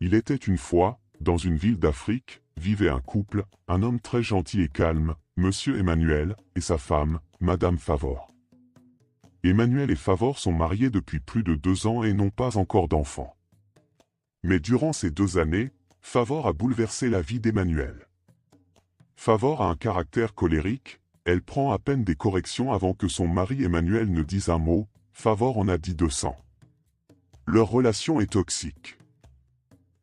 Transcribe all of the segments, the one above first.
Il était une fois, dans une ville d'Afrique, vivait un couple, un homme très gentil et calme, Monsieur Emmanuel, et sa femme, Madame Favor. Emmanuel et Favor sont mariés depuis plus de 2 ans et n'ont pas encore d'enfants. Mais durant ces 2 années, Favor a bouleversé la vie d'Emmanuel. Favor a un caractère colérique, elle prend à peine des corrections avant que son mari Emmanuel ne dise un mot, Favor en a dit 200. Leur relation est toxique.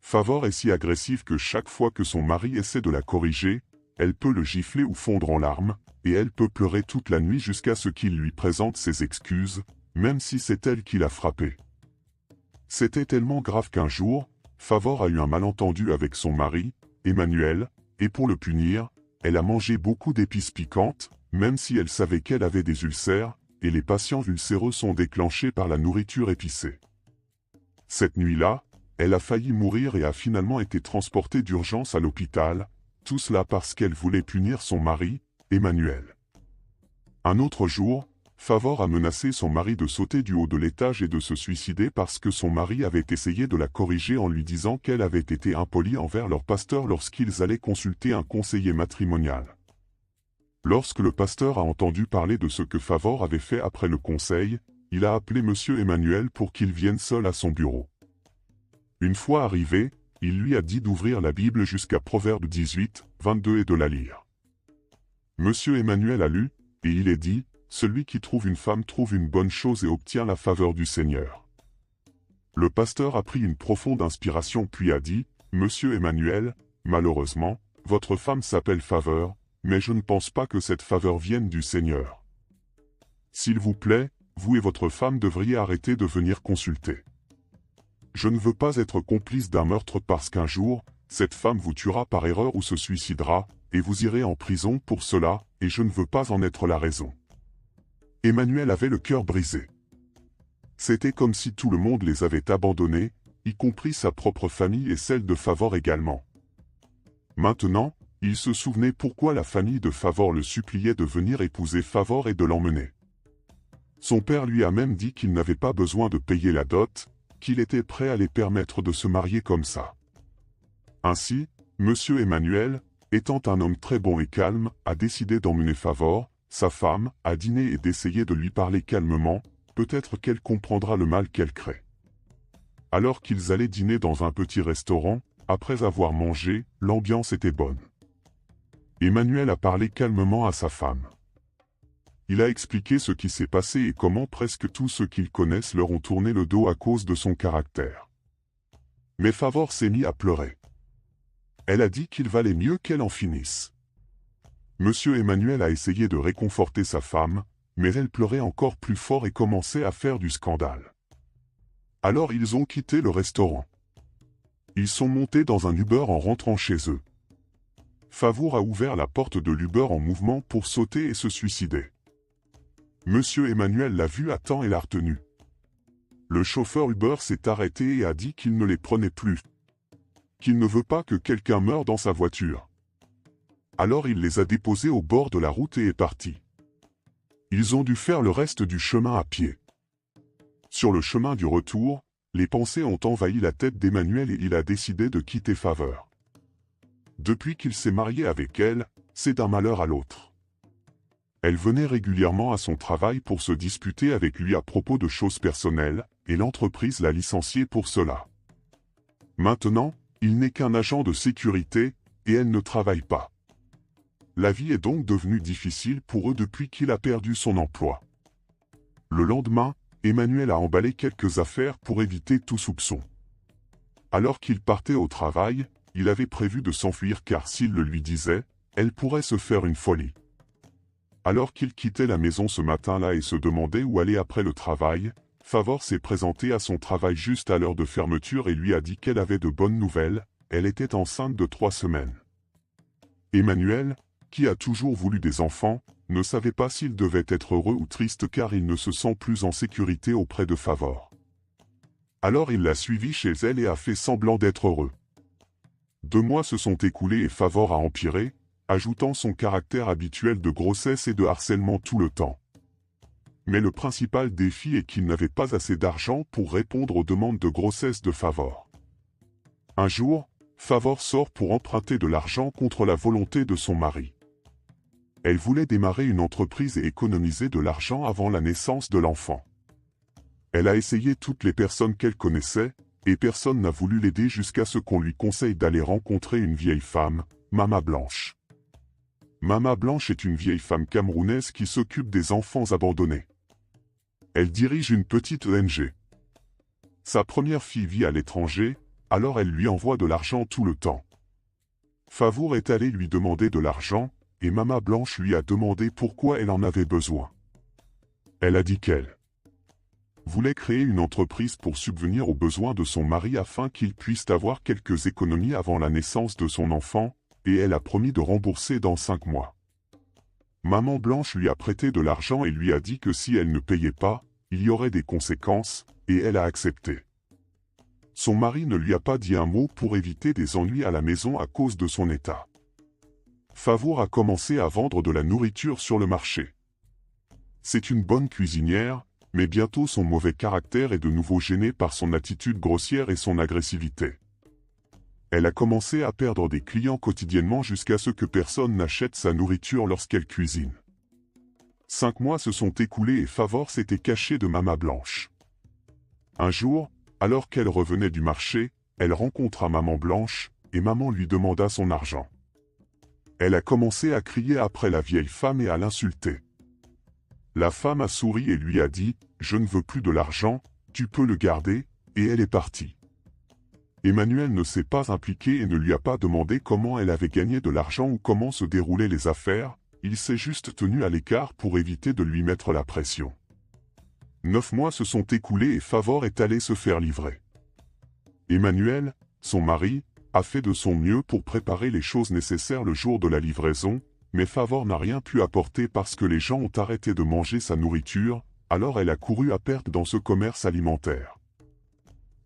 Favor est si agressive que chaque fois que son mari essaie de la corriger, elle peut le gifler ou fondre en larmes, et elle peut pleurer toute la nuit jusqu'à ce qu'il lui présente ses excuses, même si c'est elle qui l'a frappé. C'était tellement grave qu'un jour, Favor a eu un malentendu avec son mari, Emmanuel, et pour le punir, elle a mangé beaucoup d'épices piquantes, même si elle savait qu'elle avait des ulcères, et les patients ulcéreux sont déclenchés par la nourriture épicée. Cette nuit-là, elle a failli mourir et a finalement été transportée d'urgence à l'hôpital, tout cela parce qu'elle voulait punir son mari, Emmanuel. Un autre jour, Favor a menacé son mari de sauter du haut de l'étage et de se suicider parce que son mari avait essayé de la corriger en lui disant qu'elle avait été impolie envers leur pasteur lorsqu'ils allaient consulter un conseiller matrimonial. Lorsque le pasteur a entendu parler de ce que Favor avait fait après le conseil, il a appelé Monsieur Emmanuel pour qu'il vienne seul à son bureau. Une fois arrivé, il lui a dit d'ouvrir la Bible jusqu'à Proverbe 18, 22 et de la lire. Monsieur Emmanuel a lu, et il est dit, « Celui qui trouve une femme trouve une bonne chose et obtient la faveur du Seigneur. » Le pasteur a pris une profonde inspiration puis a dit, « Monsieur Emmanuel, malheureusement, votre femme s'appelle Faveur, mais je ne pense pas que cette faveur vienne du Seigneur. S'il vous plaît, vous et votre femme devriez arrêter de venir consulter. Je ne veux pas être complice d'un meurtre parce qu'un jour, cette femme vous tuera par erreur ou se suicidera, et vous irez en prison pour cela, et je ne veux pas en être la raison. » Emmanuel avait le cœur brisé. C'était comme si tout le monde les avait abandonnés, y compris sa propre famille et celle de Favor également. Maintenant, il se souvenait pourquoi la famille de Favor le suppliait de venir épouser Favor et de l'emmener. Son père lui a même dit qu'il n'avait pas besoin de payer la dot, qu'il était prêt à les permettre de se marier comme ça. Ainsi, Monsieur Emmanuel, étant un homme très bon et calme, a décidé d'emmener Favor, sa femme, à dîner et d'essayer de lui parler calmement, peut-être qu'elle comprendra le mal qu'elle crée. Alors qu'ils allaient dîner dans un petit restaurant, après avoir mangé, l'ambiance était bonne. Emmanuel a parlé calmement à sa femme. Il a expliqué ce qui s'est passé et comment presque tous ceux qu'ils connaissent leur ont tourné le dos à cause de son caractère. Mais Favor s'est mis à pleurer. Elle a dit qu'il valait mieux qu'elle en finisse. Monsieur Emmanuel a essayé de réconforter sa femme, mais elle pleurait encore plus fort et commençait à faire du scandale. Alors ils ont quitté le restaurant. Ils sont montés dans un Uber en rentrant chez eux. Favor a ouvert la porte de l'Uber en mouvement pour sauter et se suicider. Monsieur Emmanuel l'a vu à temps et l'a retenu. Le chauffeur Uber s'est arrêté et a dit qu'il ne les prenait plus. Qu'il ne veut pas que quelqu'un meure dans sa voiture. Alors il les a déposés au bord de la route et est parti. Ils ont dû faire le reste du chemin à pied. Sur le chemin du retour, les pensées ont envahi la tête d'Emmanuel et il a décidé de quitter Faveur. Depuis qu'il s'est marié avec elle, c'est d'un malheur à l'autre. Elle venait régulièrement à son travail pour se disputer avec lui à propos de choses personnelles, et l'entreprise l'a licencié pour cela. Maintenant, il n'est qu'un agent de sécurité, et elle ne travaille pas. La vie est donc devenue difficile pour eux depuis qu'il a perdu son emploi. Le lendemain, Emmanuel a emballé quelques affaires pour éviter tout soupçon. Alors qu'il partait au travail, il avait prévu de s'enfuir car s'il le lui disait, elle pourrait se faire une folie. Alors qu'il quittait la maison ce matin-là et se demandait où aller après le travail, Favor s'est présentée à son travail juste à l'heure de fermeture et lui a dit qu'elle avait de bonnes nouvelles, elle était enceinte de 3 semaines. Emmanuel, qui a toujours voulu des enfants, ne savait pas s'il devait être heureux ou triste car il ne se sent plus en sécurité auprès de Favor. Alors il l'a suivie chez elle et a fait semblant d'être heureux. 2 mois se sont écoulés et Favor a empiré, ajoutant son caractère habituel de grossesse et de harcèlement tout le temps. Mais le principal défi est qu'il n'avait pas assez d'argent pour répondre aux demandes de grossesse de Favor. Un jour, Favor sort pour emprunter de l'argent contre la volonté de son mari. Elle voulait démarrer une entreprise et économiser de l'argent avant la naissance de l'enfant. Elle a essayé toutes les personnes qu'elle connaissait, et personne n'a voulu l'aider jusqu'à ce qu'on lui conseille d'aller rencontrer une vieille femme, Mama Blanche. Mama Blanche est une vieille femme camerounaise qui s'occupe des enfants abandonnés. Elle dirige une petite ONG. Sa première fille vit à l'étranger, alors elle lui envoie de l'argent tout le temps. Favour est allé lui demander de l'argent, et Mama Blanche lui a demandé pourquoi elle en avait besoin. Elle a dit qu'elle voulait créer une entreprise pour subvenir aux besoins de son mari afin qu'il puisse avoir quelques économies avant la naissance de son enfant, et elle a promis de rembourser dans 5 mois. Maman Blanche lui a prêté de l'argent et lui a dit que si elle ne payait pas, il y aurait des conséquences, et elle a accepté. Son mari ne lui a pas dit un mot pour éviter des ennuis à la maison à cause de son état. Favour a commencé à vendre de la nourriture sur le marché. C'est une bonne cuisinière, mais bientôt son mauvais caractère est de nouveau gêné par son attitude grossière et son agressivité. Elle a commencé à perdre des clients quotidiennement jusqu'à ce que personne n'achète sa nourriture lorsqu'elle cuisine. 5 mois se sont écoulés et Favor s'était caché de Mama Blanche. Un jour, alors qu'elle revenait du marché, elle rencontra Maman Blanche, et Maman lui demanda son argent. Elle a commencé à crier après la vieille femme et à l'insulter. La femme a souri et lui a dit « Je ne veux plus de l'argent, tu peux le garder », et elle est partie. Emmanuel ne s'est pas impliqué et ne lui a pas demandé comment elle avait gagné de l'argent ou comment se déroulaient les affaires, il s'est juste tenu à l'écart pour éviter de lui mettre la pression. 9 mois se sont écoulés et Favor est allé se faire livrer. Emmanuel, son mari, a fait de son mieux pour préparer les choses nécessaires le jour de la livraison, mais Favor n'a rien pu apporter parce que les gens ont arrêté de manger sa nourriture, alors elle a couru à perte dans ce commerce alimentaire.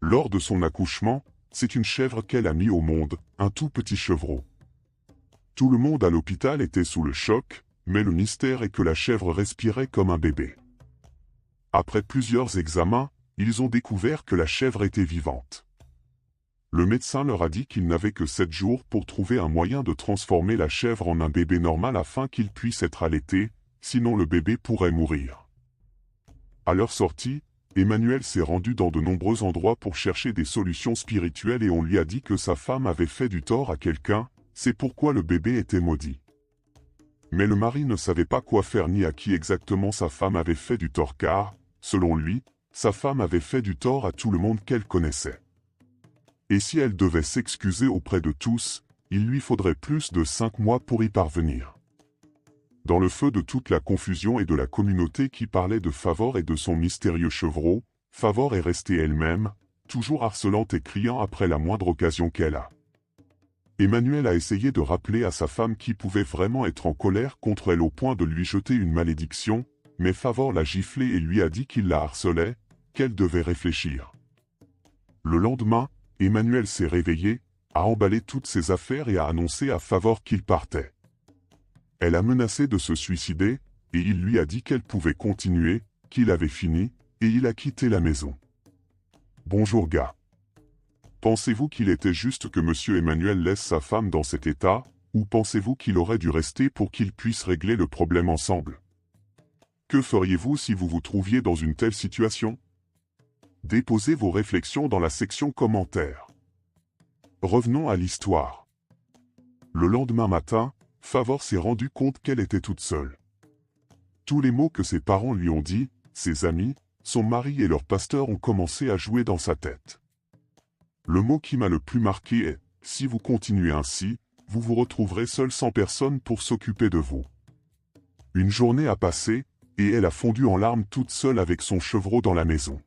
Lors de son accouchement, c'est une chèvre qu'elle a mis au monde, un tout petit chevreau. Tout le monde à l'hôpital était sous le choc, mais le mystère est que la chèvre respirait comme un bébé. Après plusieurs examens, ils ont découvert que la chèvre était vivante. Le médecin leur a dit qu'il n'avait que 7 jours pour trouver un moyen de transformer la chèvre en un bébé normal afin qu'il puisse être allaité, sinon le bébé pourrait mourir. À leur sortie, Emmanuel s'est rendu dans de nombreux endroits pour chercher des solutions spirituelles et on lui a dit que sa femme avait fait du tort à quelqu'un, c'est pourquoi le bébé était maudit. Mais le mari ne savait pas quoi faire ni à qui exactement sa femme avait fait du tort car, selon lui, sa femme avait fait du tort à tout le monde qu'elle connaissait. Et si elle devait s'excuser auprès de tous, il lui faudrait plus de 5 mois pour y parvenir. Dans le feu de toute la confusion et de la communauté qui parlait de Favor et de son mystérieux chevreau, Favor est restée elle-même, toujours harcelante et criant après la moindre occasion qu'elle a. Emmanuel a essayé de rappeler à sa femme qui pouvait vraiment être en colère contre elle au point de lui jeter une malédiction, mais Favor l'a giflé et lui a dit qu'il la harcelait, qu'elle devait réfléchir. Le lendemain, Emmanuel s'est réveillé, a emballé toutes ses affaires et a annoncé à Favor qu'il partait. Elle a menacé de se suicider, et il lui a dit qu'elle pouvait continuer, qu'il avait fini, et il a quitté la maison. Bonjour gars. Pensez-vous qu'il était juste que monsieur Emmanuel laisse sa femme dans cet état, ou pensez-vous qu'il aurait dû rester pour qu'ils puissent régler le problème ensemble? Que feriez-vous si vous vous trouviez dans une telle situation? Déposez vos réflexions dans la section commentaires. Revenons à l'histoire. Le lendemain matin, Favor s'est rendu compte qu'elle était toute seule. Tous les mots que ses parents lui ont dit, ses amis, son mari et leur pasteur ont commencé à jouer dans sa tête. Le mot qui m'a le plus marqué est « Si vous continuez ainsi, vous vous retrouverez seul sans personne pour s'occuper de vous. » Une journée a passé, et elle a fondu en larmes toute seule avec son chevreau dans la maison.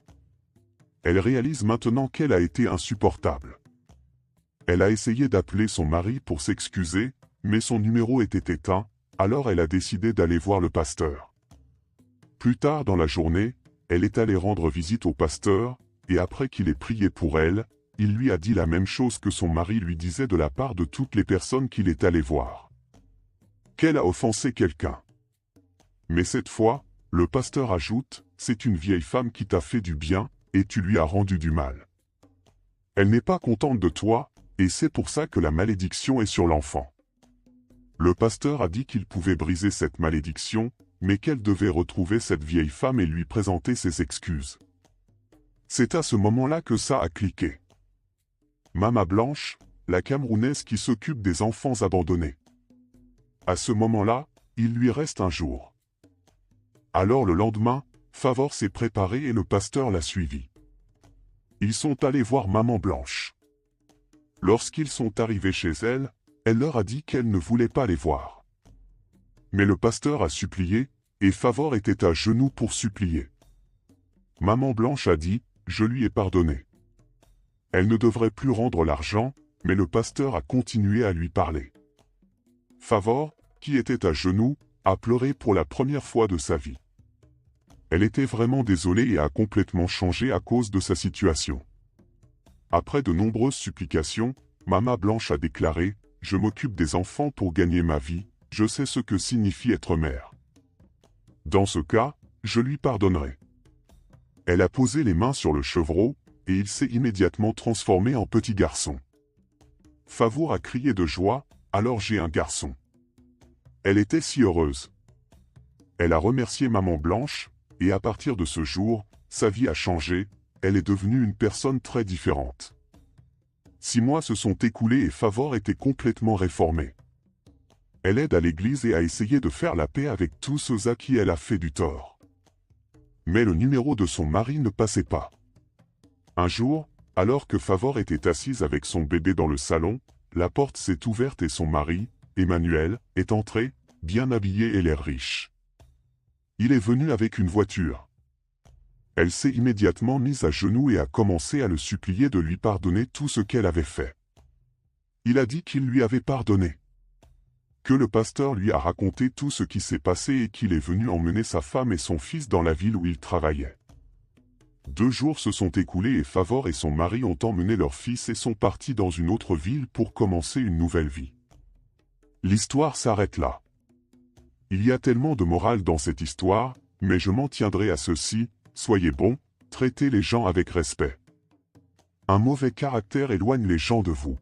Elle réalise maintenant qu'elle a été insupportable. Elle a essayé d'appeler son mari pour s'excuser, mais son numéro était éteint, alors elle a décidé d'aller voir le pasteur. Plus tard dans la journée, elle est allée rendre visite au pasteur, et après qu'il ait prié pour elle, il lui a dit la même chose que son mari lui disait de la part de toutes les personnes qu'il est allé voir. Qu'elle a offensé quelqu'un. Mais cette fois, le pasteur ajoute, c'est une vieille femme qui t'a fait du bien, et tu lui as rendu du mal. Elle n'est pas contente de toi, et c'est pour ça que la malédiction est sur l'enfant. Le pasteur a dit qu'il pouvait briser cette malédiction, mais qu'elle devait retrouver cette vieille femme et lui présenter ses excuses. C'est à ce moment-là que ça a cliqué. Mama Blanche, la Camerounaise qui s'occupe des enfants abandonnés. À ce moment-là, il lui reste un jour. Alors le lendemain, Favor s'est préparé et le pasteur l'a suivi. Ils sont allés voir Maman Blanche. Lorsqu'ils sont arrivés chez elle, elle leur a dit qu'elle ne voulait pas les voir. Mais le pasteur a supplié, et Favor était à genoux pour supplier. Maman Blanche a dit, « Je lui ai pardonné ». Elle ne devrait plus rendre l'argent, mais le pasteur a continué à lui parler. Favor, qui était à genoux, a pleuré pour la première fois de sa vie. Elle était vraiment désolée et a complètement changé à cause de sa situation. Après de nombreuses supplications, Maman Blanche a déclaré « Je m'occupe des enfants pour gagner ma vie, je sais ce que signifie être mère. Dans ce cas, je lui pardonnerai. » Elle a posé les mains sur le chevreau, et il s'est immédiatement transformé en petit garçon. Favor a crié de joie, « Alors j'ai un garçon. » Elle était si heureuse. Elle a remercié Maman Blanche, et à partir de ce jour, sa vie a changé, elle est devenue une personne très différente. 6 mois se sont écoulés et Favor était complètement réformée. Elle aide à l'église et a essayé de faire la paix avec tous ceux à qui elle a fait du tort. Mais le numéro de son mari ne passait pas. Un jour, alors que Favor était assise avec son bébé dans le salon, la porte s'est ouverte et son mari, Emmanuel, est entré, bien habillé et l'air riche. Il est venu avec une voiture. Elle s'est immédiatement mise à genoux et a commencé à le supplier de lui pardonner tout ce qu'elle avait fait. Il a dit qu'il lui avait pardonné. Que le pasteur lui a raconté tout ce qui s'est passé et qu'il est venu emmener sa femme et son fils dans la ville où il travaillait. 2 jours se sont écoulés et Favor et son mari ont emmené leur fils et sont partis dans une autre ville pour commencer une nouvelle vie. L'histoire s'arrête là. Il y a tellement de morale dans cette histoire, mais je m'en tiendrai à ceci, soyez bons, traitez les gens avec respect. Un mauvais caractère éloigne les gens de vous.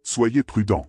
Soyez prudents.